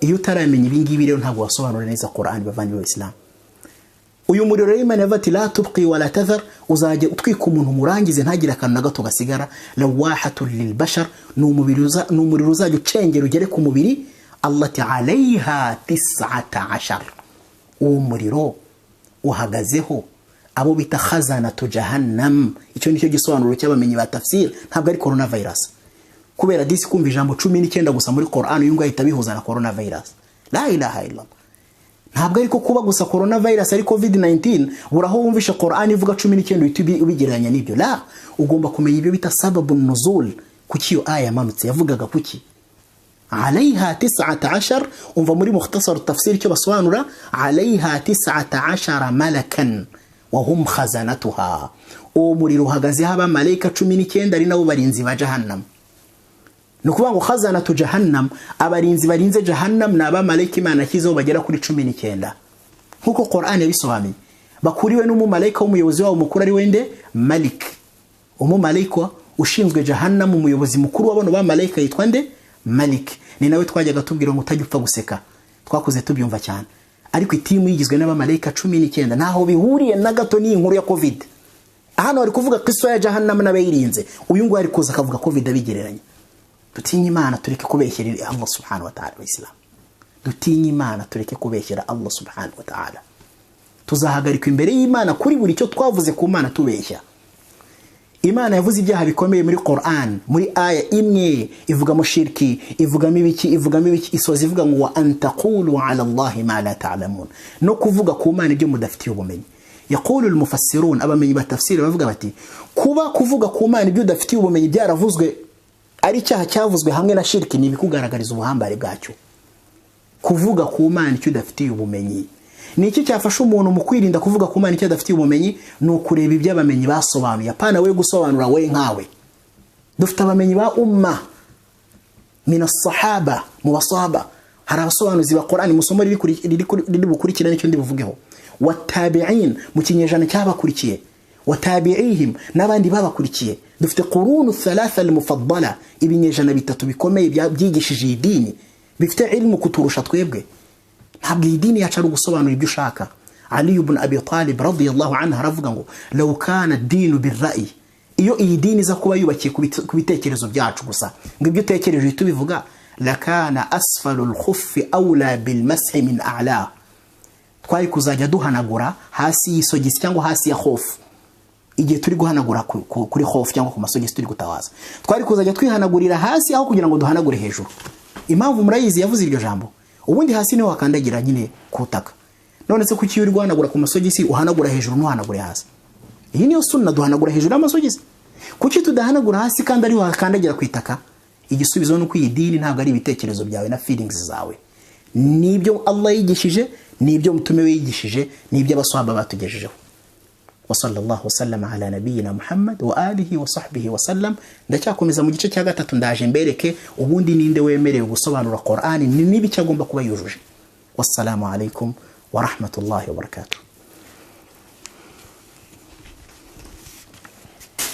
iyo utaramenya ibingibi rero ntabwo wasobanura neza Qur'an bavanye mu Islam. Uyu muriro rero Imana yavati la tubqi wala tadhar, uzajya utwika umuntu murangize ntagira akantu na gato gasigara. Lawahatul lilbashar, numuriro uzajya ucengera ugere ku mubiri. Allati alayha 19, uwo muriro uhagazeho abo bita khazanatu jahannam. Icyo nicyo gisobanuro cy'abamenyi ba tafsir, ntabwo ari coronavirus. Kubera disi kumva ijambo 19 gusa muri Qur'an uyu ngo ahita bihuza na coronavirus. La ilaha illallah. Ntabwo ariko kuba gusa coronavirus ari covid-19 buraho wumvisha Qur'an ivuga 19 uhita ubigereranya n'ibyo. La, ugomba kumenya ibyo bita sababun nuzul, kuki iyo aya yamanutse yavugaga kuki. عليها 19 umva muri mukhtasar tafsir cyo basobanura عليها 19 malakan wa hum khazanatuha. O muriro hagaze haba malaika 19 ari nabo barinzi ba jahannam. Nukuvuga ngo khazanatu jahannam, abarinzi barinze jahannam na aba malaika Imana kizo bagera kuri 19. Nkuko Qur'an yabisobanuye, bakuriwe n'umumalayika w'umuyobozi wabo mukuru ari wende Malik. Umumalayika ushinzwe jahannam, umuyobozi mukuru w'abano ba malaika yitwa nde Malik. Ni nawe twajyaga tubwira ngo utajya upfa guseka, twakuze tubyumva cyane. Ariko itimu yigizwe n'abamarayika 19 naho bihuriye na gato ni inkuru ya covid. Hano ari kuvuga Kristo ya jahannam n'abayirinze, uyu ngo ari kuza akavuga covid abigereranya. Dutinye Imana tureke kubeshyera Allah subhanahu wa ta'ala. Islam dutinye Imana tureke kubeshyera Allah subhanahu wa ta'ala. Tuzahagarika imbere y'Imana kuri buri cyo twavuze ku Mana tubeshya. Imana yavuze ibyaha bikomeye muri Qur'an, muri aya imwe ivugamo shirki, ivugamo ibiki, isoza ivuga ngo wa antaqulu ala Allahi ma la ta'lamun, no kuvuga ku Mana ibyo mudafitiye ubumenyi. Yaqulu al-mufassirun, abamenyi batafsira bavuga bati kuvuga ku Mana ibyo udafitiye ubumenyi byaravuzwe ari cyaha cyavuzwe hamwe na shirki, ni bikugaragariza ubuhambare bwacyo. Kuvuga ku Mana icyo udafitiye ubumenyi ni iki cyafasha umuntu mu kwirinda kuvuga ku Mana icyo adafitiye ubumenyi? No kureba ibyo abamenyi basobanuye, apana we gusobanura we nkawe. Dufite abamenyi ba umma min as-sahaba, mu basahaba hari abasobanuzi ba Qur'an musomo riri bukurikirana icyo ndi buvugeho. Watabi'in, mu kinyejana cyabakurikiye, watabi'ihim n'abandi babakurikiye. Dufite qurunu thalatha al-mufaddala, ibinyejana bitatu bikomeye byigishije idini, bifite ilmu kuturusha twebwe. Ntabwo idini yacu ari gusobanura ibyo ushaka. Ali ibn Abi Talib radiyallahu anhu aravuga ngo law kana ad-dinu bir-ra'yi, iyo iyi dini za kuba yubakiye ku bitekerezo byacu gusa ngo ibyo utekereje tubivuga, lakana asfalu al-khuffi awla bil-mashi min a'la, twari kuzajya duhanagura hasi y'isogisi cyangwa hasi ya khofu. Igihe turi guhanagura kuri khofu cyangwa ku masogisi turi gutawaza, twari kuzajya twihanagurira hasi aho kugira ngo duhanagure hejuru. Impamvu murayizi yavuze iryo jambo, ubundi hasi niho wakandagira nyine kutaka. None se kuki uri guhanagura ku masogisi uhanagura hejuru ntuhanagure hasi? Iyi niyo sunna, duhanagura hejuru y'amasogisi. Kuki tudahanagura hasi kandi ari wakandagira kwitaka? Igisubizo nuko iyi dini ntabwo ari ibitekerezo byawe na feelings zawe, nibyo Allah yigishije, nibyo mutume we yigishije, nibyo abaswahaba batugejejeho. Wa sallallahu wasallama ala nabiyina Muhammad wa alihi wa sahbihi wa sallam. Ndacyakomeza mu gice cya gatatu, ndaje mbereke ubundi ninde wemerewe gusobanura Qur'ani, nibi cyagomba kuba yujuje. Wassalamu alaikum wa rahmatullahi wa barakatuh.